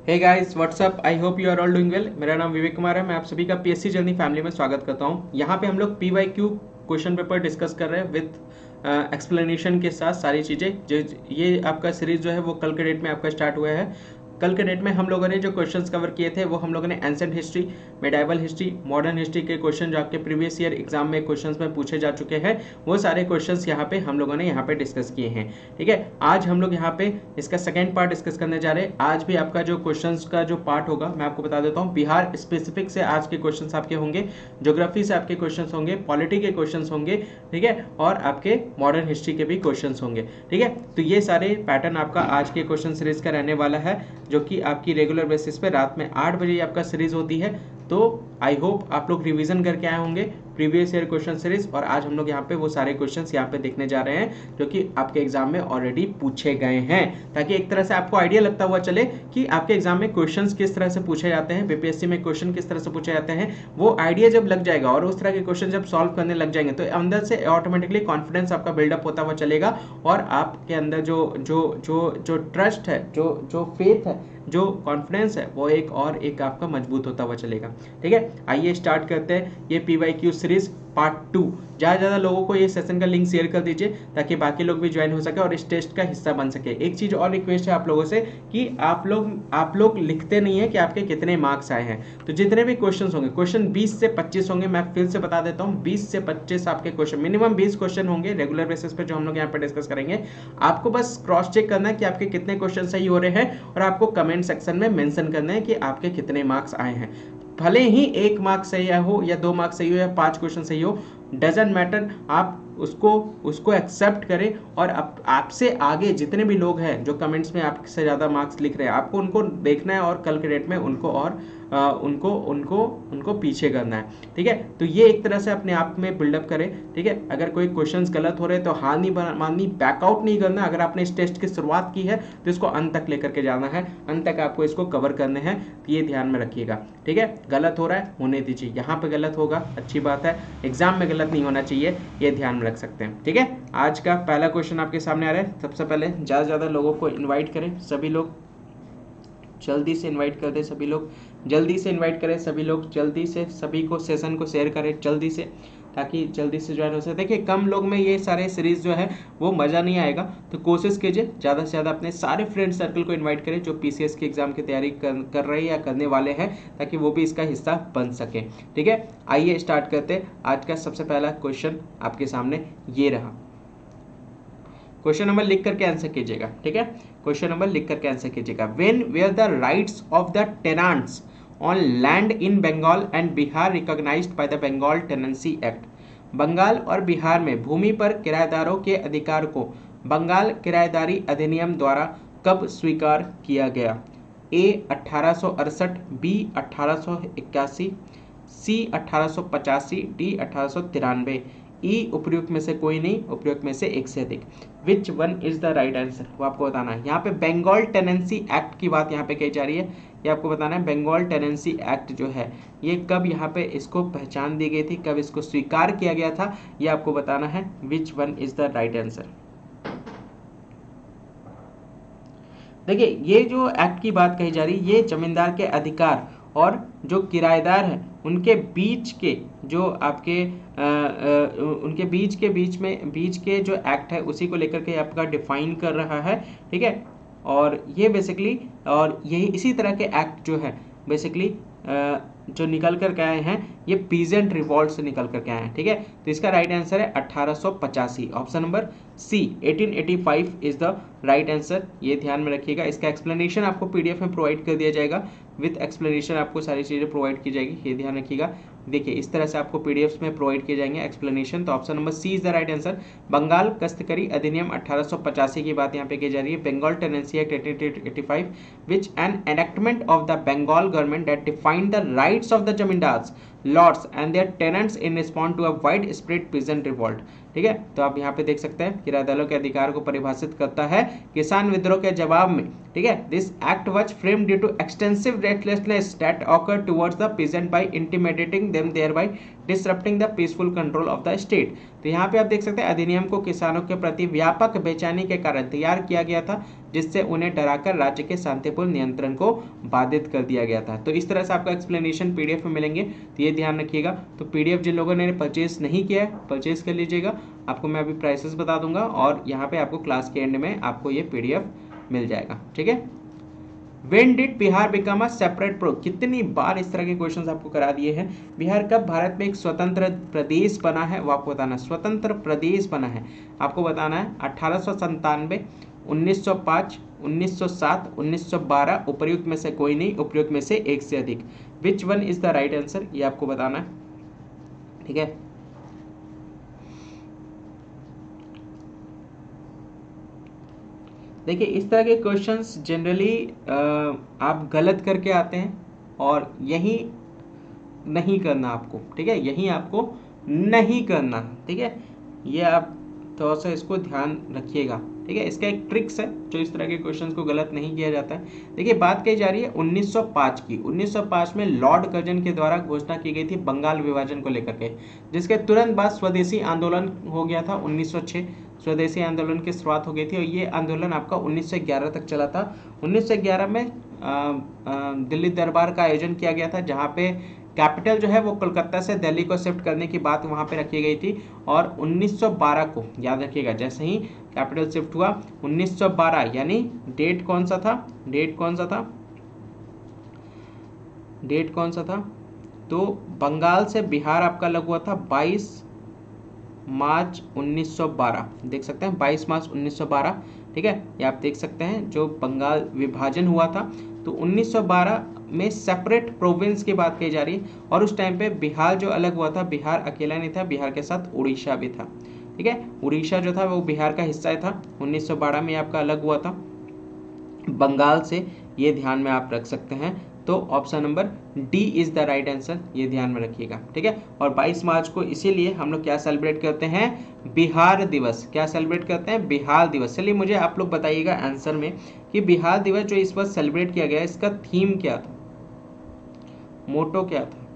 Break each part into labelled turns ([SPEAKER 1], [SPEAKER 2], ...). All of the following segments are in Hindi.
[SPEAKER 1] Hey guys what's up, I hope you are all doing well. मेरा नाम विवेक कुमार है। मैं आप सभी का पीएससी जर्नी फैमिली में स्वागत करता हूं। यहाँ पे हम लोग पीवाईक्यू क्वेश्चन पेपर डिस्कस कर रहे हैं विथ एक्सप्लेनेशन के साथ सारी चीज़ें। जो ये आपका सीरीज जो है वो कल के डेट में आपका स्टार्ट हुआ है। कल के डेट में हम लोगों ने जो क्वेश्चंस कवर किए थे वो हम लोगों ने ancient history, medieval history, modern history के क्वेश्चन जो आपके प्रीवियस ईयर एग्जाम में क्वेश्चंस में पूछे जा चुके हैं, वो सारे क्वेश्चंस यहाँ पे हम लोगों ने यहाँ पे डिस्कस किए हैं। ठीक है, आज हम लोग यहाँ पे इसका सेकेंड पार्ट डिस्कस करने जा रहे हैं। आज भी आपका जो क्वेश्चंस का जो पार्ट होगा मैं आपको बता देता हूँ। बिहार स्पेसिफिक से आज के क्वेश्चंस आपके होंगे, ज्योग्राफी से आपके क्वेश्चंस होंगे, पॉलिटी के क्वेश्चंस होंगे, ठीक है, और आपके मॉडर्न हिस्ट्री के भी क्वेश्चंस होंगे। ठीक है, तो ये सारे पैटर्न आपका आज के क्वेश्चन सीरीज का रहने वाला है, जो कि आपकी रेगुलर बेसिस पे रात में 8 बजे आपका सीरीज होती है। तो आई होप आप लोग रिवीजन करके आए होंगे प्रीवियस ईयर क्वेश्चन सीरीज, और आज हम लोग यहाँ पे वो सारे क्वेश्चंस यहाँ पे देखने जा रहे हैं जो कि आपके एग्जाम में ऑलरेडी पूछे गए हैं, ताकि एक तरह से आपको आइडिया लगता हुआ चले कि आपके एग्जाम में क्वेश्चंस किस तरह से पूछे जाते हैं, बीपीएससी में क्वेश्चन किस तरह से पूछे जाते हैं। वो आइडिया जब लग जाएगा और उस तरह के क्वेश्चन जब सॉल्व करने लग जाएंगे तो अंदर से ऑटोमेटिकली कॉन्फिडेंस आपका बिल्डअप होता हुआ चलेगा, और आपके अंदर जो जो जो जो ट्रस्ट है, जो फेथ है, जो कॉन्फिडेंस है, वो एक आपका मजबूत होता हुआ चलेगा। ठीक है, आइए स्टार्ट करते हैं ये पीवाईक्यू सीरीज पार्ट 2। ज़्यादा लोगों को ये सेशन का लिंक शेयर कर दीजिए ताकि बाकी लोग भी ज्वाइन हो सके और इस टेस्ट का हिस्सा बन सके। एक चीज़ और रिक्वेस्ट है आप लोगों से कि आप लोग लिखते नहीं है कि आपके कितने मार्क्स आए हैं। तो जितने भी क्वेश्चन होंगे, क्वेश्चन 20 से 25 होंगे। मैं फिर से बता देता हूँ, 20 से 25 आपके क्वेश्चन, मिनिमम 20 क्वेश्चन होंगे रेगुलर बेसिस पे जो हम लोग यहाँ पे डिस्कस करेंगे। आपको बस क्रॉस चेक करना है कि आपके कितने क्वेश्चन सही हो रहे हैं, और आपको कमेंट सेक्शन में मेंशन करना है कि आपके कितने मार्क्स आए हैं। भले ही 1 मार्क सही हो या 2 मार्क सही हो या 5 क्वेश्चन सही हो, डजेंट मैटर। आप उसको एक्सेप्ट करें, और आपसे आगे जितने भी लोग हैं जो कमेंट्स में आपसे ज़्यादा मार्क्स लिख रहे हैं, आपको उनको देखना है और कल के डेट में उनको और उनको पीछे करना है। ठीक है, तो ये एक तरह से अपने आप में बिल्डअप करें। ठीक है, अगर कोई क्वेश्चंस गलत हो रहे हैं तो हार नहीं माननी, बैकआउट नहीं करना। अगर आपने इस टेस्ट की शुरुआत की है तो इसको अंत तक लेकर के जाना है, अंत तक आपको इसको कवर करने हैं, तो ये ध्यान में रखिएगा। ठीक है, गलत हो रहा है होने दीजिए, यहाँ पे गलत होगा अच्छी बात है, एग्जाम में गलत नहीं होना चाहिए, ये ध्यान में रख सकते हैं। ठीक है, आज का पहला क्वेश्चन आपके सामने आ रहा है। सबसे पहले ज़्यादा से ज़्यादा लोगों को इन्वाइट करें, सभी लोग जल्दी से इनवाइट कर दें, सभी लोग जल्दी से इनवाइट करें, सभी लोग जल्दी से, सभी को सेशन को शेयर करें जल्दी से, ताकि जल्दी से ज्वाइन हो सके। देखिए, कम लोग में ये सारे सीरीज जो है वो मज़ा नहीं आएगा, तो कोशिश कीजिए ज़्यादा से ज़्यादा अपने सारे फ्रेंड सर्कल को इनवाइट करें जो पीसीएस की एग्ज़ाम की तैयारी कर रहे हैं या करने वाले हैं, ताकि वो भी इसका हिस्सा बन सके। ठीक है, आइए स्टार्ट करते हैं। आज का सबसे पहला क्वेश्चन आपके सामने ये रहा। क्वेश्चन नंबर लिख करके आंसर कीजिएगा। ठीक है, क्वेश्चन नंबर लिख करके आंसर कीजिएगा। When were the rights of the tenants on land in Bengal and Bihar recognised by the Bengal tenancy act. Bengal और बिहार में भूमि पर किराएदारों के अधिकार को बंगाल किराएदारी अधिनियम द्वारा कब स्वीकार किया गया? ए 1868, बी 1881, सी 1885, डी 1893। ई उपयुक्त में से कोई नहीं, उपयुक्त में से एक से अधिक। विच one is the right answer, वो आपको बताना है। यहाँ पे बंगाल टेनेंसी एक्ट की बात यहाँ पे कही जा रही है, ये आपको बताना है। बंगाल टेनेंसी एक्ट जो है ये कब यहाँ पे इसको पहचान दी गई थी, कब इसको स्वीकार किया गया था, ये आपको बताना है। Which one is the right answer. देखिए, ये जो एक्ट की बात कही जा रही है, ये जमींदार के अधिकार और जो किराएदार हैं उनके बीच के जो आपके उनके बीच के जो एक्ट है उसी को लेकर के आपका डिफाइन कर रहा है। ठीक है, और ये बेसिकली, और यही इसी तरह के एक्ट जो है बेसिकली जो निकल कर के आए हैं, ये पीजेंट रिवॉल्ट से निकल कर के आए हैं। ठीक है, तो इसका राइट आंसर है 1885, option number C 1885 is the right answer. ये ध्यान में रखिएगा। इसका एक्सप्लेनेशन आपको पीडीएफ में प्रोवाइड कर दिया जाएगा, विथ एक्सप्लेनेशन आपको सारी चीज़ें प्रोवाइड की जाएगी, ये ध्यान रखिएगा। देखिए, इस तरह से आपको पीडीएफ में प्रोवाइड किए जाएंगे एक्सप्लेनेशन। तो option number C is the right answer. Bengal कस्तकारी अधिनियम 1885 की बात यहाँ पे की जा रही है। Bengal tenancy act 1885 which an enactment of the Bengal government that defined the rights of the zamindars lords and their tenants in respond to a widespread peasant revolt. ठीक है, तो आप यहाँ पे देख सकते हैं किराएदारों के अधिकार को परिभाषित करता है किसान विद्रोह के जवाब में। ठीक है, this act was framed due to extensive restlessness that occurred towards the peasant by intimidating destroying them thereby disrupting the peaceful control of the state. तो यहाँ पे आप देख सकते हैं अधिनियम को किसानों के प्रति व्यापक बेचैनी के कारण तैयार किया गया था, जिससे उन्हें डराकर राज्य के शांतिपूर्ण नियंत्रण को बाधित कर दिया गया था। तो इस तरह से आपका एक्सप्लेनेशन पीडीएफ में मिलेंगे, तो ये ध्यान रखिएगा। तो पीडीएफ जिन लोगों ने परचेज नहीं किया है परचेज कर लीजिएगा, आपको मैं अभी प्राइसेस बता दूंगा और यहाँ पे आपको क्लास के एंड में आपको ये पीडीएफ मिल जाएगा, ठीक है। When did Bihar become a separate pro? कितनी बार इस तरह के क्वेश्चंस आपको करा दिए हैं। बिहार कब भारत में एक स्वतंत्र प्रदेश बना है, वो आपको बताना है। स्वतंत्र प्रदेश बना है आपको बताना है 1897, 1905, 1907, 1912, उपर्युक्त में से कोई नहीं, उपयुक्त में से एक से अधिक। विच one is the right answer, ये आपको बताना है, ठीक है। देखिए इस तरह के क्वेश्चंस जनरली आप गलत करके आते हैं और यही नहीं करना आपको, ठीक है, यही आपको नहीं करना, ठीक है। ये आप थोड़ा सा इसको ध्यान रखिएगा, ठीक है। इसका एक ट्रिक्स है जो इस तरह के क्वेश्चंस को गलत नहीं किया जाता है। देखिए बात कही जा रही है 1905 की। 1905 में लॉर्ड कर्जन के द्वारा घोषणा की गई थी बंगाल विभाजन को लेकर के, जिसके तुरंत बाद स्वदेशी आंदोलन हो गया था। 1906 स्वदेशी आंदोलन की शुरुआत हो गई थी और ये आंदोलन आपका 1911 तक चला था। 1911 में दिल्ली दरबार का आयोजन किया गया था, जहाँ पे कैपिटल जो है वो कोलकाता से दिल्ली को शिफ्ट करने की बात वहाँ पे रखी गई थी। और 1912 को याद रखिएगा, जैसे ही कैपिटल शिफ्ट हुआ 1912, यानी डेट कौन सा था, डेट कौन सा था, तो बंगाल से बिहार आपका अलग हुआ था 22 मार्च 1912। देख सकते हैं 22 मार्च 1912, ठीक है। ये आप देख सकते हैं जो बंगाल विभाजन हुआ था। तो 1912 में सेपरेट प्रोविंस की बात कही जा रही है और उस टाइम पे बिहार जो अलग हुआ था, बिहार अकेला नहीं था, बिहार के साथ उड़ीसा भी था, ठीक है। उड़ीसा जो था वो बिहार का हिस्सा था। 1912 में आपका अलग हुआ था बंगाल से, ये ध्यान में आप रख सकते हैं। तो option number D is the right answer, ये ध्यान में रखिएगा, ठीक है। और 22 मार्च को इसीलिए हम लोग क्या सेलिब्रेट करते हैं, बिहार दिवस। क्या सेलिब्रेट करते हैं, बिहार दिवस। चलिए मुझे आप लोग बताइएगा आंसर में कि बिहार दिवस जो इस बार सेलिब्रेट किया गया इसका थीम क्या था, मोटो क्या था,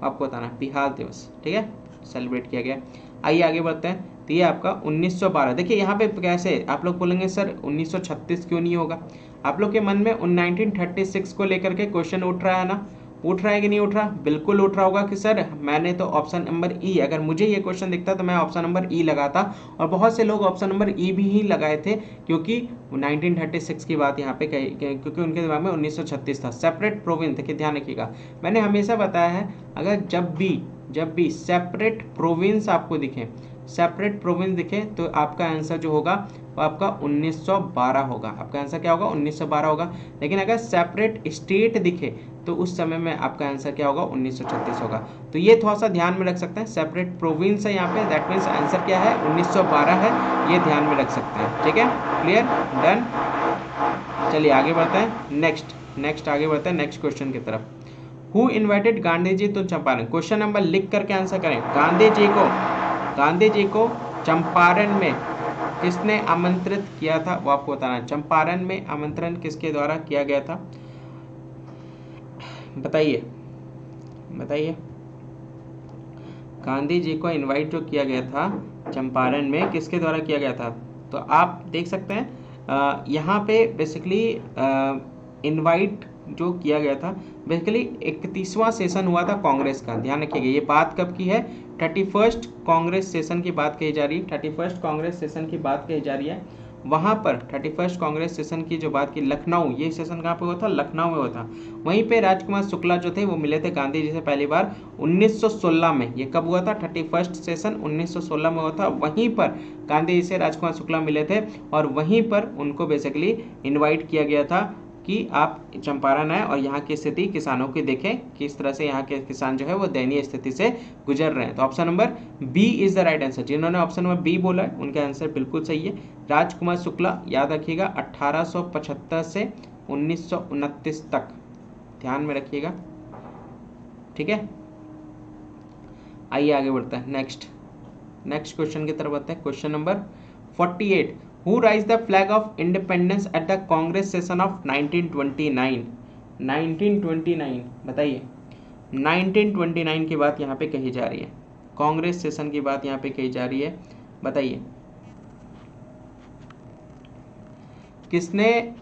[SPEAKER 1] आपको बताना है। बिहार दिवस, ठीक है, सेलिब्रेट किया गया। आइए आगे बढ़ते हैं। तो ये आपका 1912। देखिए यहाँ पे कैसे आप लोग बोलेंगे सर 1936 क्यों नहीं होगा। आप लोग के मन में 1936 को लेकर के क्वेश्चन उठ रहा है ना, उठ रहा है कि नहीं उठ रहा, बिल्कुल उठ रहा होगा कि सर मैंने तो ऑप्शन नंबर ई, अगर मुझे ये क्वेश्चन दिखता तो मैं ऑप्शन नंबर ई लगाता। और बहुत से लोग ऑप्शन नंबर ई भी ही लगाए थे, क्योंकि 1936 की बात यहाँ पे क्योंकि उनके दिमाग में 1936 था। सेपरेट प्रोविंस, देखिए ध्यान रखिएगा, मैंने हमेशा बताया है अगर जब भी सेपरेट प्रोविंस आपको दिखे, सेपरेट प्रोविंस दिखे, तो आपका आंसर जो होगा वो आपका 1912 होगा। आपका आंसर क्या होगा, 1912 होगा। लेकिन अगर सेपरेट स्टेट दिखे तो उस समय में आपका आंसर क्या होगा, 1936 होगा। तो ये थोड़ा सा ध्यान में रख सकते हैं। सेपरेट प्रोविंस है यहाँ पे, दैट मीन्स आंसर क्या है, 1912 है, ये ध्यान में रख सकते हैं, ठीक है, क्लियर, डन। चलिए आगे बढ़ते हैं, नेक्स्ट आगे बढ़ते हैं नेक्स्ट क्वेश्चन की तरफ। Who invited Gandhi ji to Champaran, question number लिख करके आंसर करें। गांधी जी को चंपारण में किसने आमंत्रित किया था, वो आपको बताना है। चंपारण में आमंत्रण किसके द्वारा किया गया था, बताइए। गांधी जी को इनवाइट जो किया गया था चंपारण में, किसके द्वारा किया गया था। तो आप देख सकते हैं यहाँ पे बेसिकली इनवाइट जो किया गया था, बेसिकली 31वां सेशन हुआ था कांग्रेस का। ध्यान रखिएगा ये बात कब की है, 31st कांग्रेस सेशन की बात कही जा रही है। 31st कांग्रेस सेशन की बात कही जा रही है। वहाँ पर 31st कांग्रेस सेशन की जो बात की, लखनऊ, ये सेशन कहाँ पे हुआ था, लखनऊ में हुआ था। वहीं पे राजकुमार शुक्ला जो थे वो मिले थे गांधी जी से पहली बार 1916 में। ये कब हुआ था, 31st सेशन 1916 में हुआ था। वहीं पर गांधी जी से राजकुमार शुक्ला मिले थे और वहीं पर उनको बेसिकली इन्वाइट किया गया था कि आप चंपारण आए और यहाँ की स्थिति किसानों की देखें, किस तरह से यहाँ के किसान जो है वो दयनीय स्थिति से गुजर रहे हैं। तो option number B is the right answer. जिन्होंने ऑप्शन नंबर बी बोला है उनका आंसर बिल्कुल सही है। राजकुमार शुक्ला, याद रखिएगा 1875 से 1929 तक, ध्यान में रखिएगा, ठीक है। आइए आगे बढ़ते हैं, नेक्स्ट क्वेश्चन की तरफ बढ़ते हैं। Question number 48, Who raised the flag of independence at the Congress session of 1929? 1929 बताइए। 1929 की बात यहाँ पे कही जा रही है, कांग्रेस सेशन की बात यहाँ पे कही जा रही है। बताइए किसने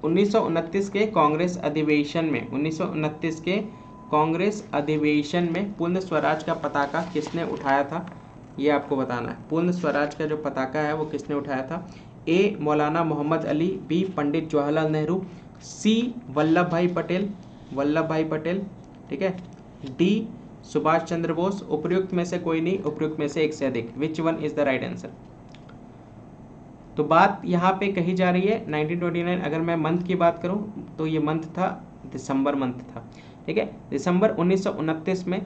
[SPEAKER 1] 1929 के कांग्रेस अधिवेशन में 1929 के कांग्रेस अधिवेशन में पूर्ण स्वराज का पताका किसने उठाया था, ये आपको बताना है। पूर्ण स्वराज का जो पताका है वो किसने उठाया था? ए मौलाना मोहम्मद अली, बी पंडित जवाहरलाल नेहरू, सी वल्लभ भाई पटेल, ठीक है, डी सुभाष चंद्र बोस। उपयुक्त में से कोई नहीं, उपयुक्त में से एक से अधिक। विच one is the right answer? तो बात यहाँ पे कही जा रही है 1929। अगर मैं मंथ की बात करूँ तो ये मंथ था दिसंबर मंथ था, ठीक है, दिसंबर 1929 में।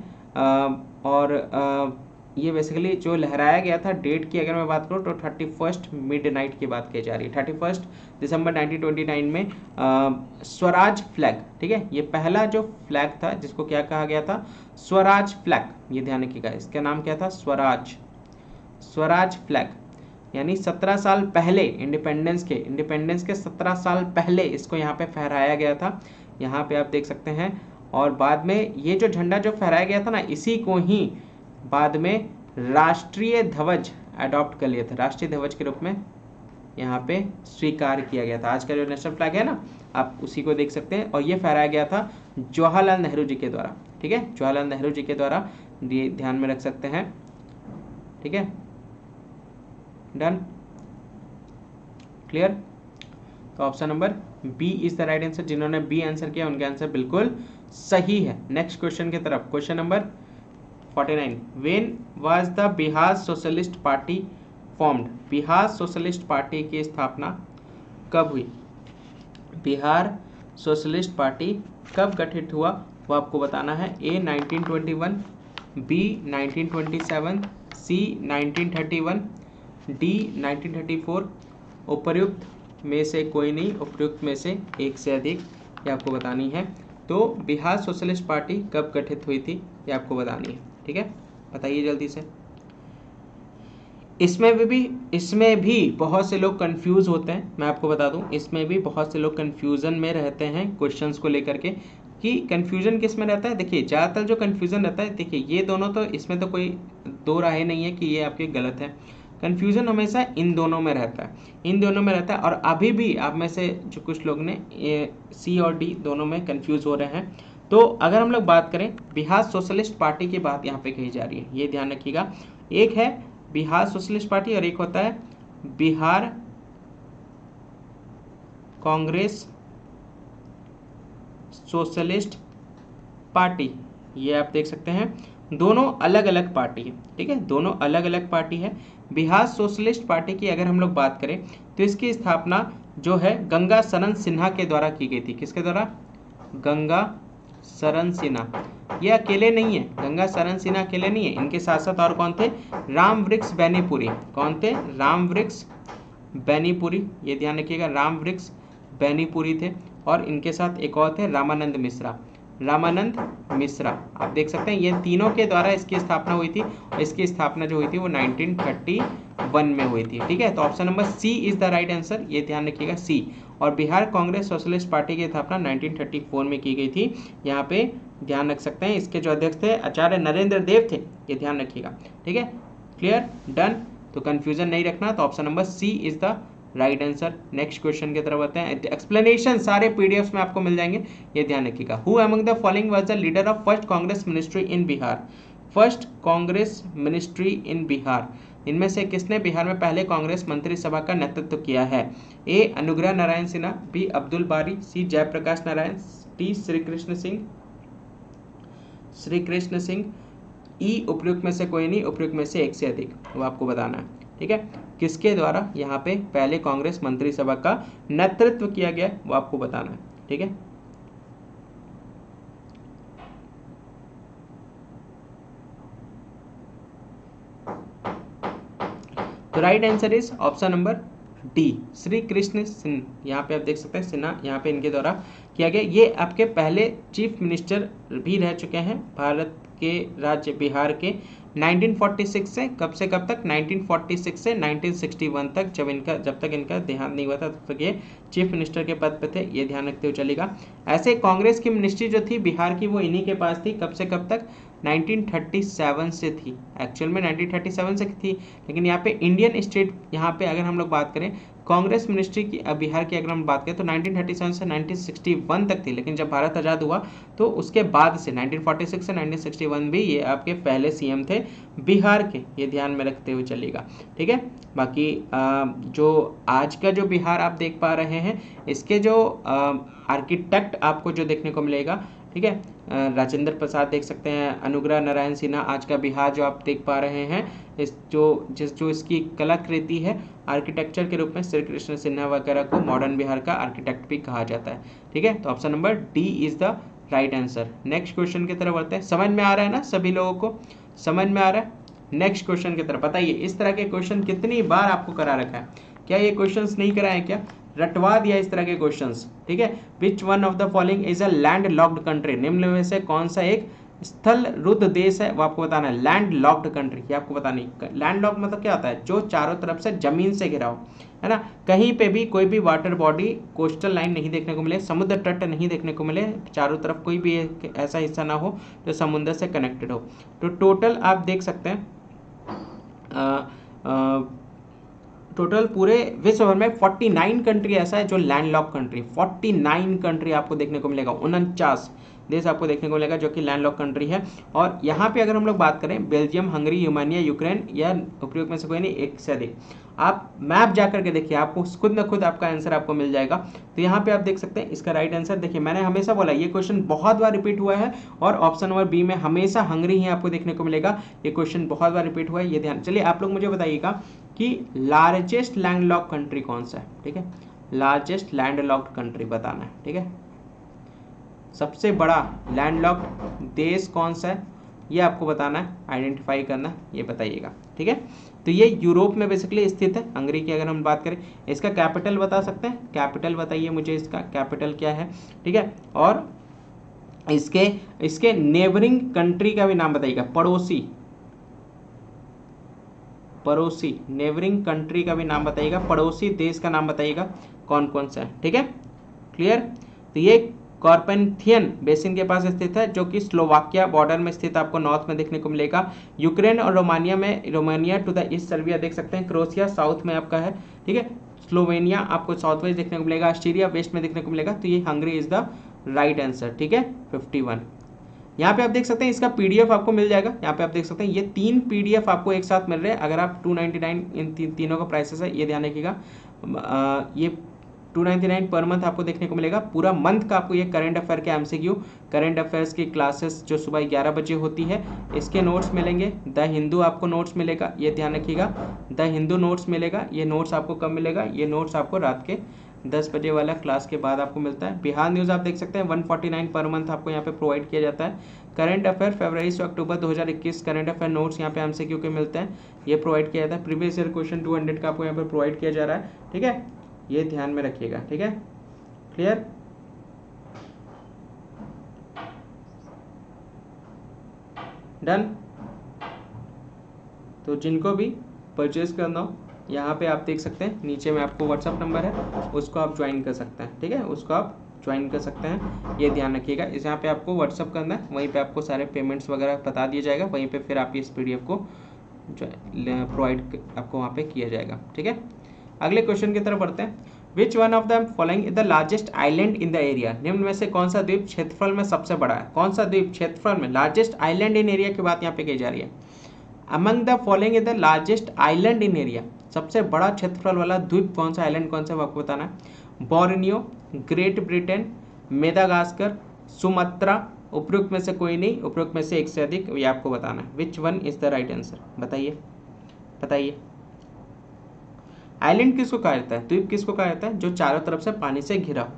[SPEAKER 1] ये बेसिकली जो लहराया गया था, डेट की अगर मैं बात करूँ तो 31 मिडनाइट की बात की जा रही है। 31 दिसंबर 1929 में स्वराज फ्लैग, ठीक है, ये पहला जो फ्लैग था जिसको क्या कहा गया था? स्वराज फ्लैग। ये ध्यान रखिएगा, इसका नाम क्या था? स्वराज फ्लैग। यानी 17 साल पहले इंडिपेंडेंस के 17 साल पहले इसको यहाँ पे फहराया गया था। यहाँ पे आप देख सकते हैं। और बाद में ये जो झंडा जो फहराया गया था ना, इसी को ही बाद में राष्ट्रीय ध्वज अडॉप्ट कर लिया था, राष्ट्रीय ध्वज के रूप में यहाँ पे स्वीकार किया गया था। आज का जो नेशनल फ्लैग है ना, आप उसी को देख सकते हैं। और ये फहराया गया था जवाहरलाल नेहरू जी के द्वारा, ठीक है, जवाहरलाल नेहरू जी के द्वारा, ये ध्यान में रख सकते हैं, ठीक है, डन, क्लियर। तो option number B is the right answer. जिन्होंने बी आंसर किया उनका आंसर बिल्कुल सही है। नेक्स्ट क्वेश्चन की तरफ, question number 49। When was the Bihar socialist party formed? Bihar socialist party की स्थापना कब हुई? बिहार सोशलिस्ट पार्टी कब गठित हुआ वो आपको बताना है। ए 1921, बी 1927, सी 1931, डी 1934। उपर्युक्त में से कोई नहीं, उपयुक्त में से एक से अधिक, ये आपको बतानी है। तो बिहार सोशलिस्ट पार्टी कब गठित हुई थी ये आपको बतानी है, ठीक है, बताइए जल्दी से। इसमें भी बहुत से लोग कंफ्यूज होते हैं, मैं आपको बता दूं, इसमें भी बहुत से लोग कंफ्यूजन में रहते हैं क्वेश्चंस को लेकर के, कि कंफ्यूजन किस में रहता है। देखिए ज़्यादातर जो कंफ्यूजन रहता है, देखिए ये दोनों तो, इसमें तो कोई दो राहें नहीं है कि ये आपके गलत है। कंफ्यूजन हमेशा इन दोनों में रहता है, और अभी भी आप में से जो कुछ लोग ने सी और डी दोनों में कंफ्यूज हो रहे हैं। तो अगर हम लोग बात करें, बिहार सोशलिस्ट पार्टी की बात यहाँ पे कही जा रही है, ये ध्यान रखिएगा। एक है बिहार सोशलिस्ट पार्टी और एक होता है बिहार कांग्रेस सोशलिस्ट पार्टी। ये आप देख सकते हैं, दोनों अलग अलग पार्टी है, ठीक है, दोनों अलग अलग पार्टी है। बिहार सोशलिस्ट पार्टी की अगर हम लोग बात करें तो इसकी स्थापना जो है गंगा शरण सिन्हा के द्वारा की गई थी। किसके द्वारा? गंगा शरण सिन्हा। ये अकेले नहीं है, गंगा शरण सिन्हा अकेले नहीं है, इनके साथ साथ और कौन थे? रामवृक्ष बैनीपुरी। कौन थे? रामवृक्ष बैनीपुरी, ये ध्यान रखिएगा, रामवृक्ष बैनीपुरी थे। और इनके साथ एक और थे, रामानंद मिश्रा। आप देख सकते हैं, ये तीनों के द्वारा इसकी स्थापना हुई थी। और इसकी स्थापना जो हुई थी वो 1931 में हुई थी, ठीक है। तो option number C is the right answer, ये ध्यान रखिएगा, सी। और बिहार कांग्रेस सोशलिस्ट पार्टी की स्थापना 1934 में की गई थी। यहाँ पे ध्यान रख सकते हैं, इसके जो अध्यक्ष थे आचार्य नरेंद्र देव थे, ये ध्यान रखिएगा, ठीक है, क्लियर, डन। तो कंफ्यूजन नहीं रखना, तो option number C is the right answer. Next question की तरफ आते हैं। एक्सप्लेनेशन सारे पीडीएफ्स में आपको मिल जाएंगे, ये ध्यान रखिएगा। Who among the following was the leader of first Congress ministry in Bihar? First Congress ministry इन बिहार, इनमें से किसने बिहार में पहले कांग्रेस मंत्रिसभा का नेतृत्व किया है? ए अनुग्रह नारायण सिन्हा, बी अब्दुल बारी, सी जयप्रकाश नारायण, डी श्री कृष्ण सिंह, ई उपयुक्त में से कोई नहीं, उपयुक्त में से एक से अधिक, वो आपको बताना है, ठीक है। किसके द्वारा यहाँ पे पहले कांग्रेस मंत्रिसभा का नेतृत्व किया गया वो आपको बताना है, ठीक है। तो right answer is option number D, Shri Krishna Singh. यहाँ पे आप देख सकते हैं सिन्हा, यहाँ पे इनके द्वारा किया गया। ये आपके पहले चीफ मिनिस्टर भी रह चुके हैं भारत के राज्य बिहार के 1946 से कब तक 1946 से 1961 तक, जब तक इनका देहांत नहीं हुआ था तब तक ये चीफ मिनिस्टर के पद पे थे, ये ध्यान रखते हुए चलेगा। ऐसे कांग्रेस की मिनिस्ट्री जो थी बिहार की वो इन्हीं के पास थी, कब से कब तक 1937 से थी, एक्चुअल में 1937 से थी, लेकिन यहाँ पे इंडियन स्टेट, यहाँ पे अगर हम लोग बात करें कांग्रेस मिनिस्ट्री की बिहार की अगर हम बात करें तो 1937 से 1961 तक थी, लेकिन जब भारत आज़ाद हुआ तो उसके बाद से 1946 से 1961 भी ये आपके पहले सीएम थे बिहार के, ये ध्यान में रखते हुए चलेगा। ठीक है, बाकी जो आज का जो बिहार आप देख पा रहे हैं इसके जो आर्किटेक्ट आपको जो देखने को मिलेगा, ठीक है, राजेंद्र प्रसाद देख सकते हैं, अनुग्रह नारायण सिन्हा, आज का बिहार जो आप देख पा रहे हैं, इस जो इसकी कलाकृति है आर्किटेक्चर के रूप में श्री कृष्ण सिन्हा वगैरह को मॉडर्न बिहार का आर्किटेक्ट भी कहा जाता है। ठीक है, तो option number D is the right answer. Next question की तरफ बढ़ते हैं। समझ में आ रहा है ना सभी लोगों को, समझ में आ रहा है? नेक्स्ट क्वेश्चन की तरफ बताइए, इस तरह के क्वेश्चन कितनी बार आपको करा रखा है, क्या ये क्वेश्चंस नहीं कराए क्या, रटवा दिया इस तरह के क्वेश्चंस। ठीक है, which one of the following is a land locked country, निम्न में से कौन सा एक स्थल रुद्ध देश है, वो आपको बताना है। लैंड लॉक्ड कंट्री ये आपको बतानी है। लैंड लॉक्ड मतलब क्या होता है, जो चारों तरफ से जमीन से घिरा हो, है ना, कहीं पे भी कोई भी वाटर बॉडी, कोस्टल लाइन नहीं देखने को मिले, समुद्र तट नहीं देखने को मिले, चारों तरफ कोई भी एक ऐसा हिस्सा ना हो जो समुद्र से कनेक्टेड हो। तो टोटल आप देख सकते हैं टोटल पूरे विश्व भर में 49 कंट्री ऐसा है जो लैंडलॉक कंट्री, 49 कंट्री आपको देखने को मिलेगा, 49 देश आपको देखने को मिलेगा जो कि लैंडलॉक कंट्री है। और यहाँ पे अगर हम लोग बात करें बेल्जियम, हंगरी, यूमानिया, यूक्रेन या उपयोग में से कोई नहीं, एक से अधिक। आप मैप जा करके देखिए, आपको खुद न खुद आपका आंसर आपको मिल जाएगा। तो यहाँ पे आप देख सकते हैं इसका राइट आंसर, देखिए मैंने हमेशा बोला ये क्वेश्चन बहुत बार रिपीट हुआ है और ऑप्शन नंबर बी में हमेशा हंगरी ही आपको देखने को मिलेगा, ये क्वेश्चन बहुत बार रिपीट हुआ है, ये ध्यान। चलिए आप लोग मुझे बताइएगा कि लार्जेस्ट लैंडलॉक्ड कंट्री कौन सा है। ठीक है, लार्जेस्ट लैंडलॉक्ड कंट्री बताना है। ठीक है, सबसे बड़ा लैंडलॉक्ड देश कौन सा है ये आपको बताना है, आइडेंटिफाई करना, ये बताइएगा। ठीक है, तो ये यूरोप में बेसिकली स्थित है, हंगरी की अगर हम बात करें। इसका कैपिटल बता सकते हैं, कैपिटल बताइए मुझे, इसका कैपिटल क्या है। ठीक है, और इसके नेबरिंग कंट्री का भी नाम बताइएगा, पड़ोसी नेबरिंग कंट्री का भी नाम बताइएगा, पड़ोसी देश का नाम बताइएगा कौन कौन सा है। ठीक है, क्लियर। तो ये कार्पेथियन बेसिन के पास स्थित है जो कि स्लोवाकिया बॉर्डर में स्थित आपको नॉर्थ में देखने को मिलेगा। यूक्रेन और Romania to the east, Serbia देख सकते हैं, क्रोएशिया साउथ में आपका है। ठीक है, स्लोवेनिया आपको साउथ वेस्ट देखने को मिलेगा, ऑस्ट्रिया वेस्ट में देखने को मिलेगा। तो ये Hungary is the right answer. ठीक है, 51। यहाँ पे आप देख सकते हैं इसका पीडीएफ आपको मिल जाएगा, यहाँ पे आप देख सकते हैं ये 3 पीडीएफ आपको एक साथ मिल रहे हैं। अगर आप 299 इन तीनों का प्राइसेस है, ये ध्यान रखिएगा, ये 299 पर मंथ आपको देखने को मिलेगा। पूरा मंथ का आपको ये करंट अफेयर के एमसीक्यू, करंट अफेयर्स की क्लासेस जो सुबह 11 बजे होती है, इसके नोट्स मिलेंगे। द हिंदू आपको नोट्स मिलेगा, ये ध्यान रखिएगा, द हिंदू नोट्स मिलेगा। ये नोट्स आपको कब मिलेगा, ये नोट्स आपको रात के 10 बजे वाला क्लास के बाद आपको मिलता है। बिहार न्यूज़ आप देख सकते हैं 149 पर मंथ आपको यहाँ पे प्रोवाइड किया जाता है। करंट अफेयर फरवरी से अक्टूबर 2021 करंट अफेयर नोट्स यहाँ पे एमसीक्यू के मिलते हैं, ये प्रोवाइड किया जाता है। प्रीवियस ईयर क्वेश्चन 200 का आपको यहाँ पे प्रोवाइड किया जा रहा है। ठीक है, ये ध्यान में रखिएगा। ठीक है, क्लियर। डन। तो जिनको भी परचेज करना हो, यहाँ पे आप देख सकते हैं नीचे में आपको व्हाट्सअप नंबर है, उसको आप ज्वाइन कर सकते हैं। ठीक है, उसको आप ज्वाइन कर सकते हैं, ये ध्यान रखिएगा। इस यहाँ पे आपको व्हाट्सअप करना है, वहीं पे आपको सारे पेमेंट्स वगैरह बता दिया जाएगा, वहीं पे फिर आप इस पीडीएफ को प्रोवाइड आपको वहाँ पे किया जाएगा। ठीक है, अगले क्वेश्चन की तरफ बढ़ते हैं। विच one of the following is the largest island in the area, निम्न में से कौन सा द्वीप क्षेत्रफल में सबसे बड़ा है। कौन सा द्वीप क्षेत्रफल में, लार्जेस्ट आइलैंड इन एरिया की बात यहाँ पे की जा रही है। Among the following is the largest island in area, सबसे बड़ा क्षेत्रफल वाला द्वीप कौन सा, आइलैंड कौन सा, आपको बताना है। Borneo, great Britain, Madagascar, Sumatra, उपयुक्त में से कोई नहीं, उपयुक्त में से एक से अधिक, ये आपको बताना है। Which one is the right answer, बताइए बताइए। आइलैंड किसको कहा जाता है, द्वीप किसको कहा जाता है, जो चारों तरफ से पानी से घिरा हो,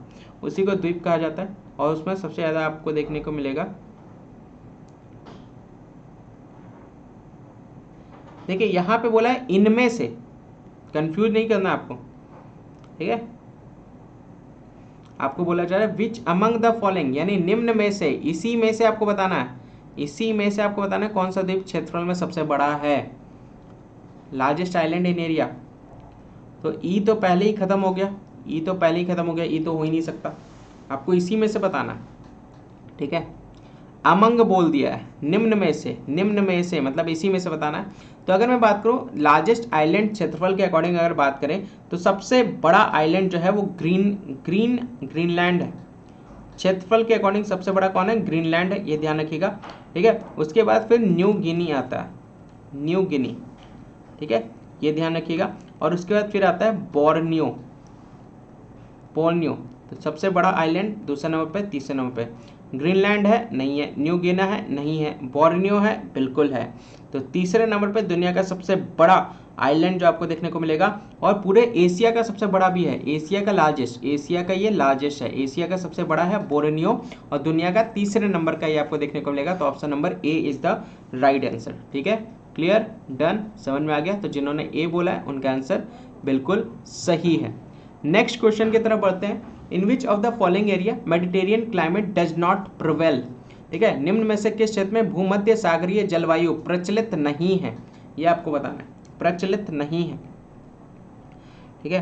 [SPEAKER 1] उसी को द्वीप कहा जाता है। और उसमें सबसे ज़्यादा आपको देखने को मिलेगा, देखिए यहाँ पे बोला है इनमें से, कंफ्यूज नहीं करना आपको। ठीक है, आपको बोला जा रहा है विच अमंग द फॉलोइंग, यानी निम्न में से, इसी में से आपको बताना है, इसी में से आपको बताना है कौन सा द्वीप क्षेत्रफल में सबसे बड़ा है, लार्जेस्ट आइलैंड इन एरिया। तो ई तो पहले ही खत्म हो गया, ई तो पहले ही खत्म हो गया, ई तो हो ही नहीं सकता, आपको इसी में से बताना है, ठीक है। अमंग बोल दिया है, निम्न में से मतलब इसी में से बताना है। तो अगर मैं बात करूं लार्जेस्ट आइलैंड क्षेत्रफल के अकॉर्डिंग अगर बात करें तो सबसे बड़ा आइलैंड जो है वो ग्रीनलैंड है। क्षेत्रफल के अकॉर्डिंग सबसे बड़ा कौन है, ग्रीनलैंड है, ये ध्यान रखिएगा, ठीक है। उसके बाद फिर न्यू गिनी आता है, न्यू गिनी, ठीक है, ये ध्यान रखिएगा। और उसके बाद फिर आता है बोर्नियो, तो सबसे बड़ा आइलैंड दूसरे नंबर पे, तीसरे नंबर पे ग्रीनलैंड है, नहीं है, न्यू गिना है, नहीं है, बोर्नियो है, बिल्कुल है। तो तीसरे नंबर पे दुनिया का सबसे बड़ा आइलैंड जो आपको देखने को मिलेगा और पूरे एशिया का सबसे बड़ा भी है, एशिया का लार्जेस्ट, एशिया का ये लार्जेस्ट है, एशिया का सबसे बड़ा है बोर्नियो और दुनिया का तीसरे नंबर का ये आपको देखने को मिलेगा। तो option number A is the right answer, ठीक है, क्लियर, डन, समझ में आ गया। तो जिन्होंने ए बोला है उनका आंसर बिल्कुल सही है। नेक्स्ट क्वेश्चन की तरफ बढ़ते हैं। In which of the following area Mediterranean climate does not prevail, ठीक है, निम्न में से किस क्षेत्र में भूमध्य सागरीय जलवायु प्रचलित नहीं है, ये आपको बताना है, प्रचलित नहीं है, ठीक है।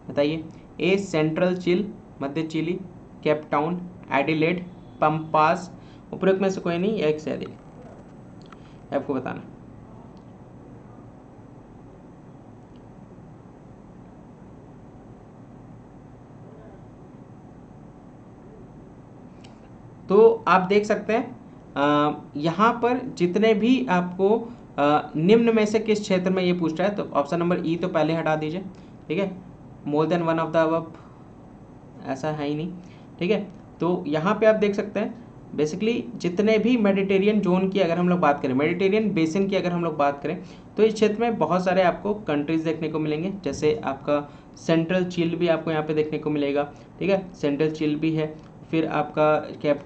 [SPEAKER 1] बताइए, ए सेंट्रल चिल, मध्य Chile, Cape Town, Adelaide, pampas, उपरोक्त में से कोई नहीं, एक से अधिक, आपको बताना। तो आप देख सकते हैं यहाँ पर जितने भी आपको निम्न में से किस क्षेत्र में ये पूछ रहा है, तो ऑप्शन नंबर ई तो पहले हटा दीजिए, ठीक है, more than one of the above ऐसा है ही नहीं, ठीक है। तो यहाँ पे आप देख सकते हैं बेसिकली जितने भी मेडिटेरियन जोन की अगर हम लोग बात करें, मेडिटेरियन बेसिन की अगर हम लोग बात करें तो इस क्षेत्र में बहुत सारे आपको कंट्रीज देखने को मिलेंगे, जैसे आपका सेंट्रल चिल भी आपको यहाँ पे देखने को मिलेगा, ठीक है, सेंट्रल चिल भी है, फिर आपका केप